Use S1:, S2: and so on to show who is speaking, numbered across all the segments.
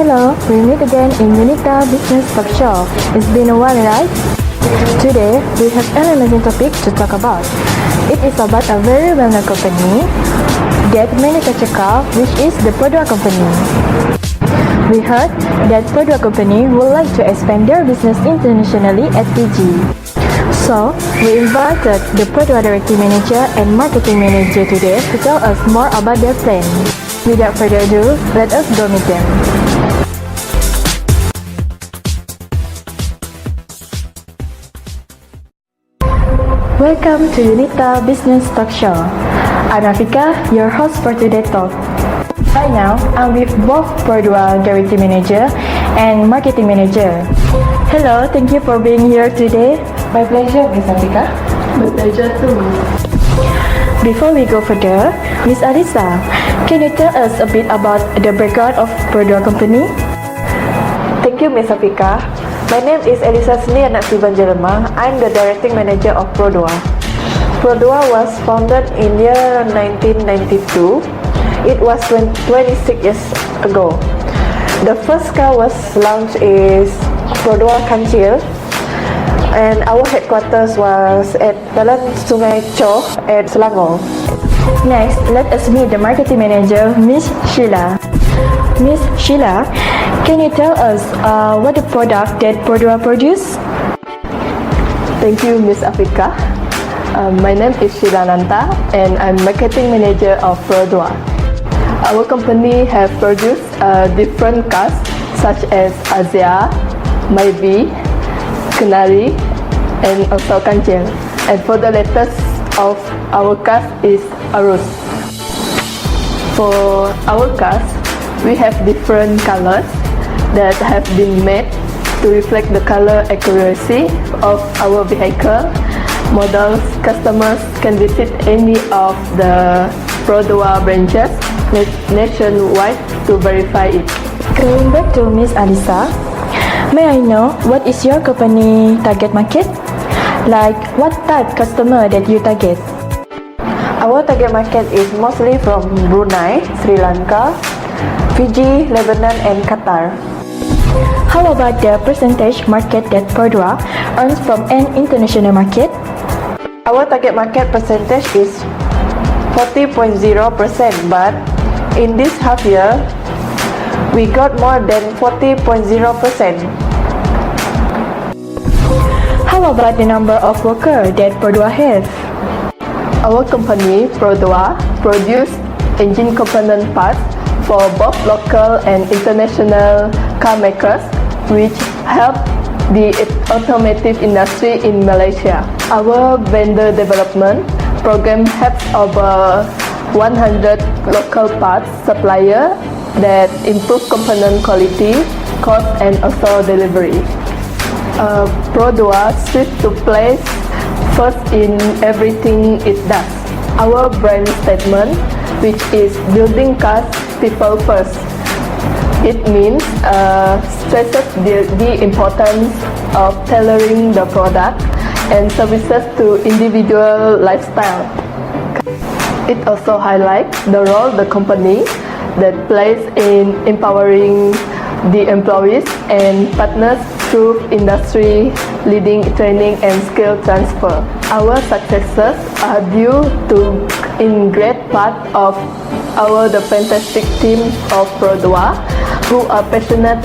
S1: Hello, we meet again in UNITAR Business Talk Show. It's been a while, right? Today, we have an amazing topic to talk about. It is about a very well-known company that manufactures cars, which is the Perodua Company. We heard that Perodua Company would like to expand their business internationally at Fiji. So, we invited the Perodua Directing Manager and Marketing Manager today to tell us more about their plan. Without further ado, let us go meet them. Welcome to UNITAR Business Talk Show. I'm Afika, your host for today's talk. Right now, I'm with both Perodua Directing Manager and Marketing Manager. Hello, thank you for being here today.
S2: My pleasure, Miss Afika. My pleasure too.
S1: Before we go further, Miss Alisa, can you tell us a bit about the background of Perodua Company?
S2: Thank you, Miss Afika. My name is Elisa Sni Anak Sibanjelema. I'm the Directing Manager of Perodua. Perodua was founded in year 1992. It was 26 years ago. The first car was launched is Perodua Kancil, and our headquarters was at Jalan Sungai Choh at Selangor.
S1: Next, let us meet the Marketing Manager, Miss Sheila. Miss Sheila, can you tell us what the product that Perodua produce?
S2: Thank you, Miss Afika. My name is Sheila Nanta, and I'm Marketing Manager of Perodua. Our company have produced different cars such as Azia, Myvi, Kenari, and also Kancil. And for the latest of our cars is Arus. For our cars, we have different colors that have been made to reflect the color accuracy of our vehicle. Models, customers can visit any of the Perodua branches nationwide to verify it.
S1: Going back to Miss Alisa, may I know what is your company target market? Like what type customer that you target?
S2: Our target market is mostly from Brunei, Sri Lanka, Fiji, Lebanon, and Qatar.
S1: How about the percentage market that Perodua earns from an international market?
S2: Our target market percentage is 40.0%, but in this half year, we got more than 40.0%.
S1: How about the number of workers that Perodua have?
S2: Our company, Perodua, produce engine component parts for both local and international car makers, which help the automotive industry in Malaysia. Our vendor development program helps over 100 local parts suppliers that improve component quality, cost, and also delivery. Perodua strives to place first in everything it does. Our brand statement, which is building cars people first. It means stresses the importance of tailoring the product and services to individual lifestyle. It also highlights the role the company that plays in empowering the employees and partners through industry-leading training and skill transfer. Our successes are due to in great part of the fantastic team of Perodua, who are passionate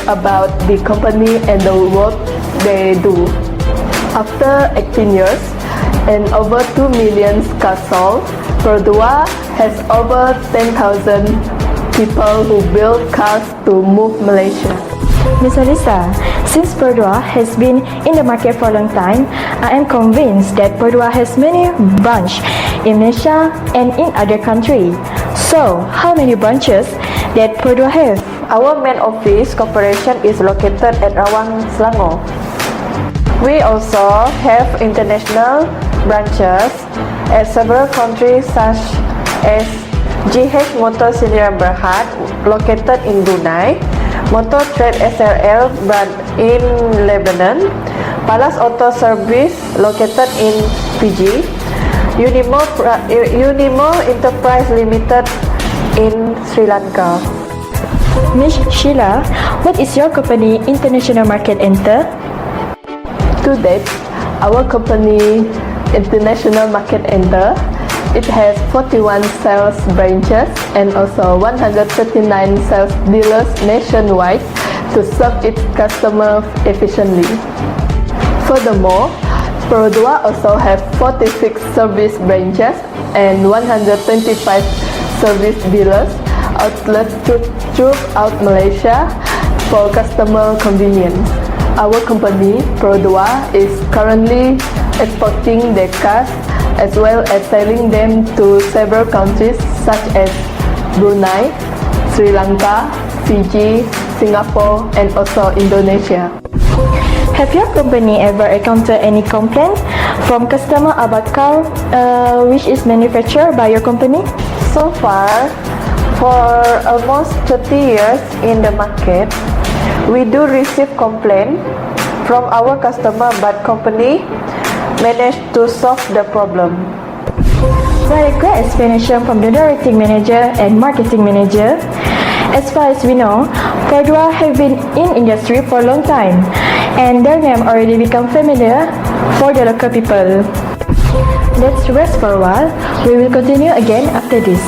S2: about the company and the work they do. After 18 years and over 2 million cars sold, Perodua has over 10,000 people who build cars to move Malaysia.
S1: Ms. Alisa, since Perodua has been in the market for a long time, I am convinced that Perodua has many branches in Malaysia and in other countries. So, how many branches that Perodua have?
S2: Our main office corporation is located at Rawang, Selangor. We also have international branches at several countries such as GH Motor Sdn Berhad located in Brunei, Motor Trade SRL brand in Lebanon, Palace Auto Service located in Fiji, Unimo Enterprise Limited in Sri Lanka.
S1: Ms. Sheila, what is your company international market enter?
S2: To date, our company international market enter. It has 41 sales branches and also 139 sales dealers nationwide to serve its customers efficiently. Furthermore, Perodua also have 46 service branches and 125 service dealers outlets throughout Malaysia for customer convenience. Our company, Perodua, is currently exporting their cars as well as selling them to several countries such as Brunei, Sri Lanka, Fiji, Singapore, and also Indonesia.
S1: Have your company ever encountered any complaint from customer about car which is manufactured by your company?
S3: So far, for almost 30 years in the market, we do receive complaint from our customer, but company managed to solve the problem.
S1: Very great explanation from the directing manager and marketing manager. As far as we know, Perodua have been in industry for a long time, and their name already become familiar for the local people. Let's rest for a while. We will continue again after this.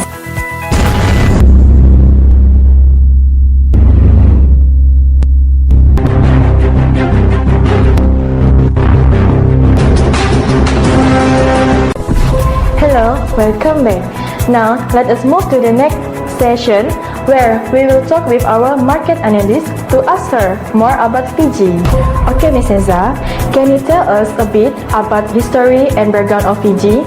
S1: Hello, welcome back. Now, let us move to the next session where we will talk with our market analyst to ask her more about Fiji. Okay, Ms. Eza, can you tell us a bit about history and background of Fiji?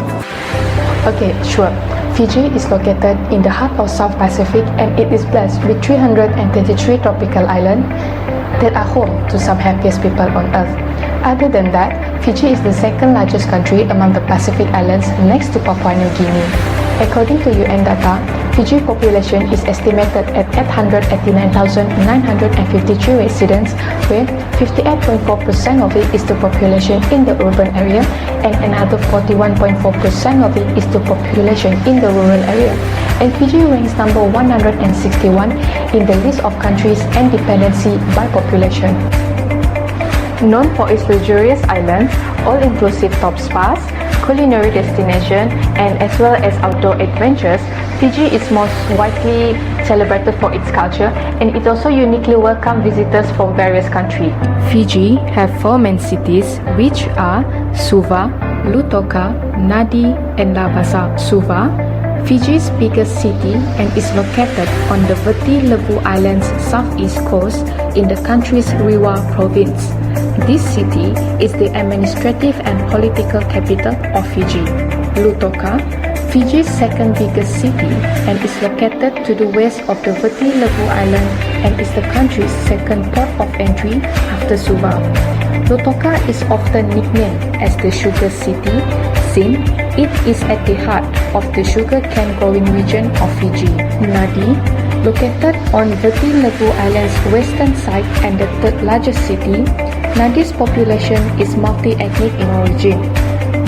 S4: Okay, sure. Fiji is located in the heart of South Pacific and it is blessed with 333 tropical islands that are home to some happiest people on earth. Other than that, Fiji is the second largest country among the Pacific Islands next to Papua New Guinea. According to UN data, Fiji population is estimated at 889,953 residents, where 58.4% of it is the population in the urban area and another 41.4% of it is the population in the rural area. And Fiji ranks number 161 in the list of countries and dependency by population. Known for its luxurious islands, all-inclusive top spas, culinary destination, and as well as outdoor adventures, Fiji is most widely celebrated for its culture and it also uniquely welcomes visitors from various countries. Fiji have 4 main cities which are Suva, Lutoka, Nadi, and Labasa. Suva, Fiji's biggest city and is located on the Viti Levu Island's southeast coast in the country's Rewa province. This city is the administrative and political capital of Fiji. Lutoka, Fiji's second biggest city and is located to the west of the Viti Levu Island and is the country's second port of entry after Suva. Lutoka is often nicknamed as the Sugar City since it is at the heart of the sugar cane growing region of Fiji. Nadi, located on Viti Levu Island's western side and the third largest city, Nadi's population is multi-ethnic in origin.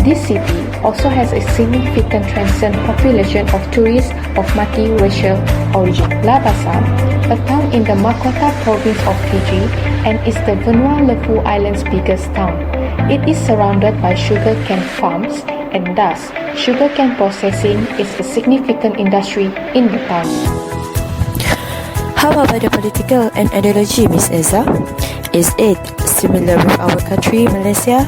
S4: This city also has a significant transient population of tourists of multi-racial origin. Labasa, a town in the Makota province of Fiji and is the Vanua Levu Island's biggest town. It is surrounded by sugar cane farms and thus sugar cane processing is a significant industry in the town.
S5: How about the political and ideology, Ms. Eza? Is it similar with our country, Malaysia?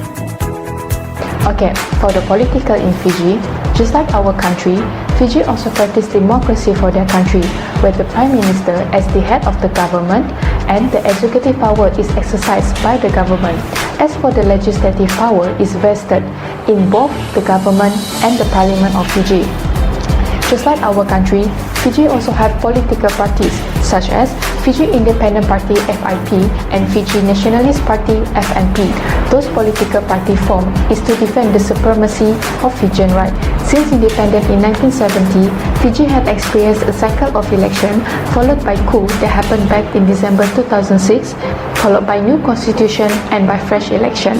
S4: Okay, for the political in Fiji, just like our country, Fiji also practice democracy for their country, where the Prime Minister as the head of the government and the executive power is exercised by the government. As for the legislative power is vested in both the government and the Parliament of Fiji. Just like our country, Fiji also have political parties such as Fiji Independent Party (FIP) and Fiji Nationalist Party (FNP). Those political party form is to defend the supremacy of Fijian right. Since independence in 1970, Fiji had experienced a cycle of election followed by coup that happened back in December 2006, followed by new constitution and by fresh election.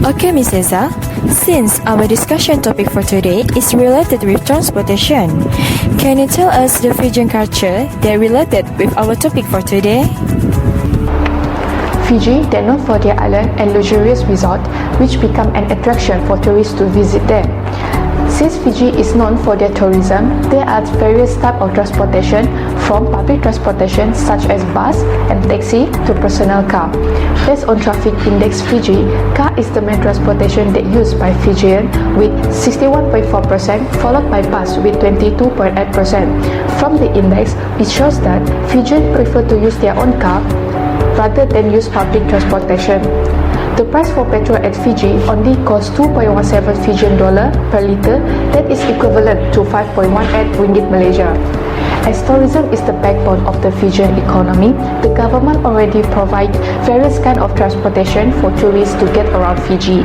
S5: Okay, Ms. Eza, Since our discussion topic for today is related with transportation, can you tell us the Fijian culture that related with our topic for today?
S4: Fiji, they're known for their island and luxurious resort, which become an attraction for tourists to visit them. Since Fiji is known for their tourism, there are various types of transportation, from public transportation such as bus and taxi to personal car. Based on Traffic Index Fiji, car is the main transportation that used by Fijian with 61.4%, followed by bus with 22.8%. From the index, it shows that Fijians prefer to use their own car rather than use public transportation. The price for petrol at Fiji only costs 2.17 Fijian dollar per litre, that is equivalent to 5.18 ringgit Malaysia. As tourism is the backbone of the Fijian economy, the government already provides various kinds of transportation for tourists to get around Fiji.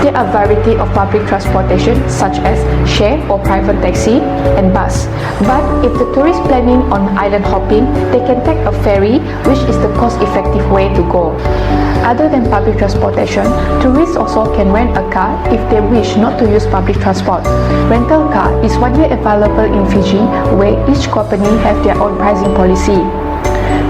S4: There are a variety of public transportation such as share or private taxi and bus. But if the tourist planning on island hopping, they can take a ferry, which is the cost-effective way to go. Other than public transportation, tourists also can rent a car if they wish not to use public transport. Rental car is widely available in Fiji, where each company have their own pricing policy.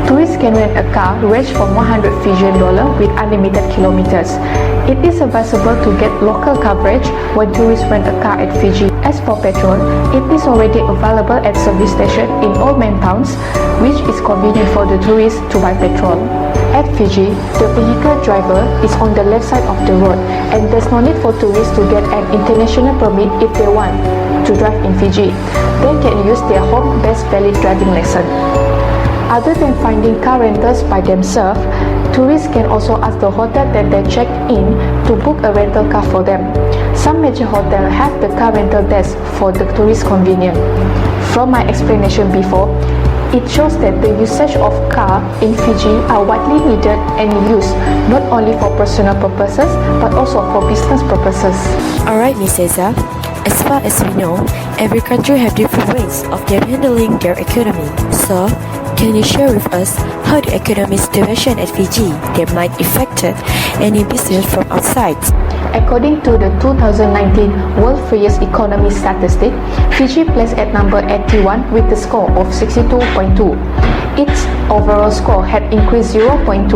S4: Tourists can rent a car range from 100 Fijian dollar with unlimited kilometers. It is advisable to get local coverage when tourists rent a car at Fiji. As for petrol, it is already available at service station in all main towns, which is convenient for the tourists to buy petrol. At Fiji, the vehicle driver is on the left side of the road, and there's no need for tourists to get an international permit if they want to drive in Fiji. They can use their home-based valid driving license. Other than finding car rentals by themselves, tourists can also ask the hotel that they check in to book a rental car for them. Some major hotels have the car rental desk for the tourist convenience. From my explanation before, it shows that the usage of car in Fiji are widely needed and used not only for personal purposes but also for business purposes.
S5: Alright, Miss Eza. As far as we know, every country have different ways of them handling their economy. So, can you share with us how the economic situation at Fiji that might affect any business from outside?
S4: According to the 2019 World Freest Economy statistic, Fiji placed at number 81 with a score of 62.2. Its overall score had increased 0.2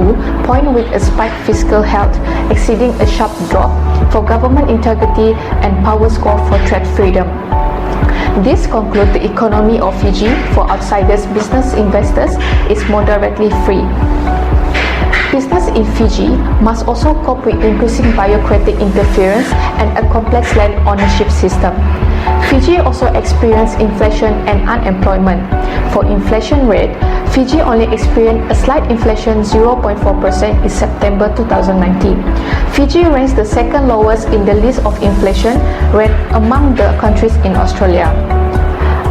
S4: point with a spiked fiscal health, exceeding a sharp drop for government integrity and power score for trade freedom. This concludes the economy of Fiji for outsiders business investors is moderately free. Business in Fiji must also cope with increasing bureaucratic interference and a complex land ownership system. Fiji also experienced inflation and unemployment. For inflation rate, Fiji only experienced a slight inflation 0.4% in September 2019. Fiji ranks the second lowest in the list of inflation rate among the countries in Australia.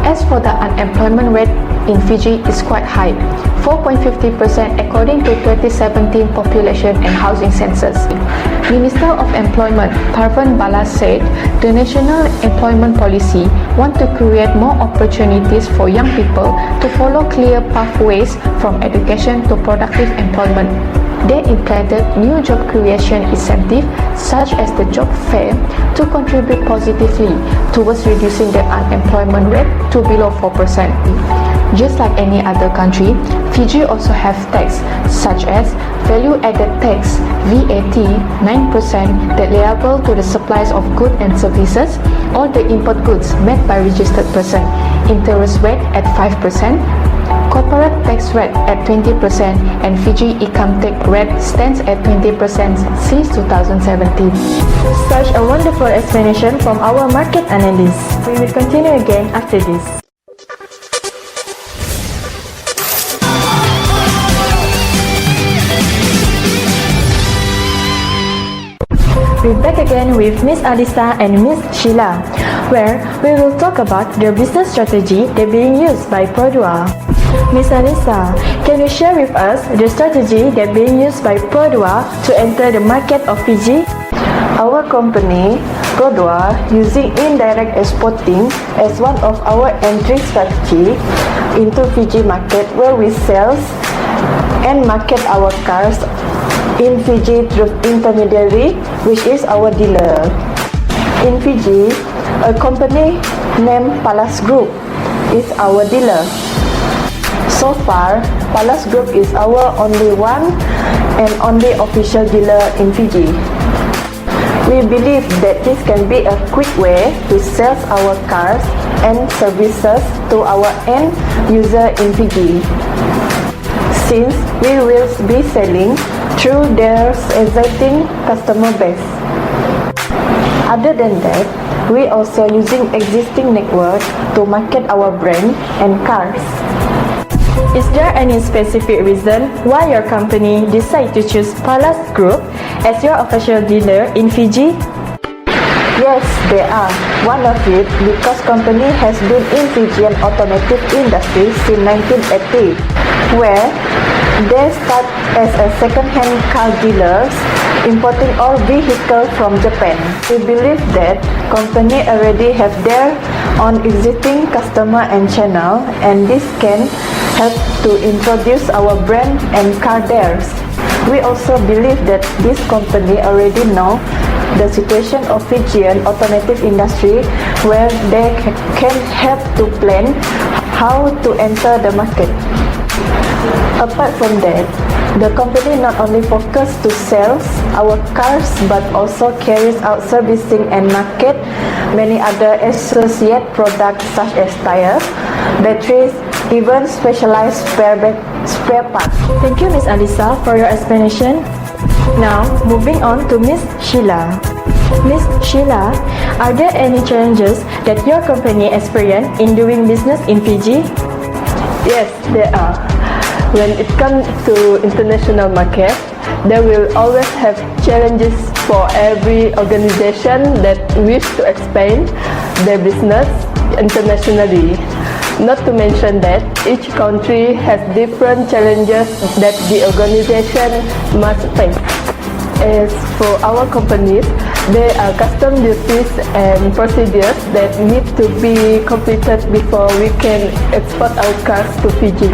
S4: As for the unemployment rate in Fiji is quite high, 4.50% according to 2017 Population and Housing Census. Minister of Employment Parvan Bala said the national employment policy want to create more opportunities for young people to follow clear pathways from education to productive employment. They implemented new job creation incentives such as the job fair to contribute positively towards reducing the unemployment rate to below 4%. Just like any other country, Fiji also have tax such as value-added tax VAT 9% that liable to the supplies of goods and services or the import goods made by registered person, interest rate at 5%, corporate tax rate at 20%, and Fiji income tax rate stands at 20% since 2017.
S1: Such a wonderful explanation from our market analyst. We will continue again after this. We're back again with Miss Alisa and Miss Sheila, where we will talk about the business strategy that being used by Perodua. Miss Alisa, can you share with us the strategy that being used by Perodua to enter the market of Fiji?
S3: Our company, Perodua, using indirect exporting as one of our entry strategy into Fiji market, where we sell and market our cars in Fiji through intermediary, which is our dealer. In Fiji, a company named Palace Group is our dealer. So far, Palace Group is our only one and only official dealer in Fiji. We believe that this can be a quick way to sell our cars and services to our end user in Fiji, since we will be selling through their existing customer base. Other than that, we also using existing network to market our brand and cars.
S1: Is there any specific reason why your company decided to choose Palace Group as your official dealer in Fiji?
S3: Yes, there are. One of it because company has been in Fijian automotive industry since 1980, where they start as a second-hand car dealers importing all vehicles from Japan. We believe that company already have their own existing customer and channel, and this can help to introduce our brand and car theirs. We also believe that this company already know the situation of Fijian automotive industry, where they can help to plan how to enter the market. Apart from that, the company not only focus to sell our cars but also carries out servicing and market many other associate products such as tires, batteries, even specialized spare parts.
S1: Thank you, Ms. Alisa, for your explanation. Now, moving on to Ms. Sheila. Ms. Sheila, are there any challenges that your company experienced in doing business in Fiji?
S2: Yes, there are. When it comes to international market, there will always have challenges for every organization that wish to expand their business internationally. Not to mention that each country has different challenges that the organization must face. As for our companies, there are custom duties and procedures that need to be completed before we can export our cars to Fiji.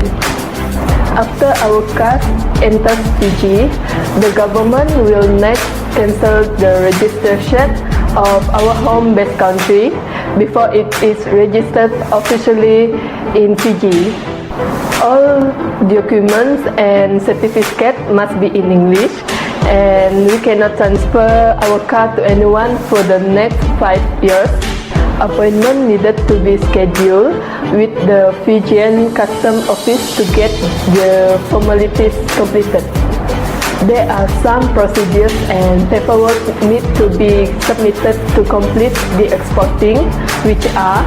S2: After our cars enters Fiji, the government will next cancel the registration of our home-based country before it is registered officially in Fiji. All documents and certificates must be in English, and we cannot transfer our car to anyone for the next 5 years. Appointment needed to be scheduled with the Fijian Custom Office to get the formalities completed. There are some procedures and paperwork need to be submitted to complete the exporting, which are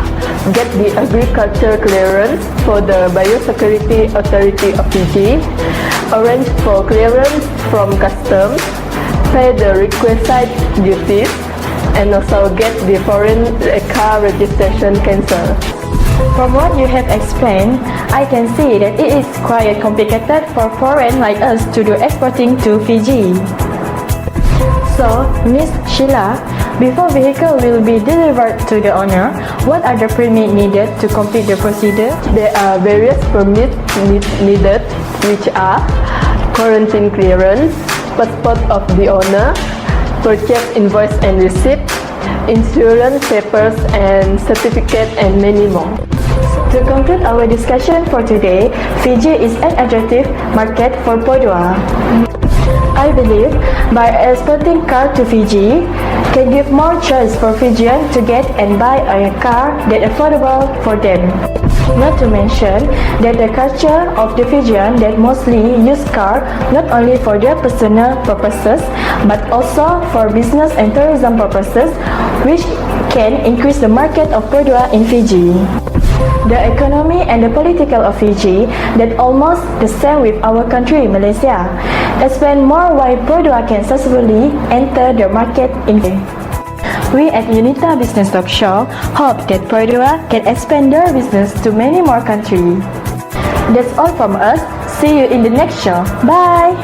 S2: get the agriculture clearance for the Biosecurity Authority of Fiji, arrange for clearance from customs, pay the requisite duties, and also get the foreign car registration cancelled.
S1: From what you have explained, I can see that it is quite complicated for foreign like us to do exporting to Fiji. So, Ms. Sheila, before vehicle will be delivered to the owner, what are the permits needed to complete the procedure?
S2: There are various permits needed, which are quarantine clearance, passport of the owner, purchase invoice and receipt, insurance papers and certificate, and many more.
S1: To conclude our discussion for today, Fiji is an attractive market for Perodua. I believe by exporting car to Fiji can give more choice for Fijians to get and buy a car that affordable for them. Not to mention that the culture of the Fijian that mostly use car not only for their personal purposes but also for business and tourism purposes, which can increase the market of Perodua in Fiji. The economy and the political of Fiji that almost the same with our country, Malaysia. Explain more why Perodua can successfully enter the market in Fiji. We at UNITAR Business Talk Show hope that Perodua can expand their business to many more countries. That's all from us. See you in the next show. Bye!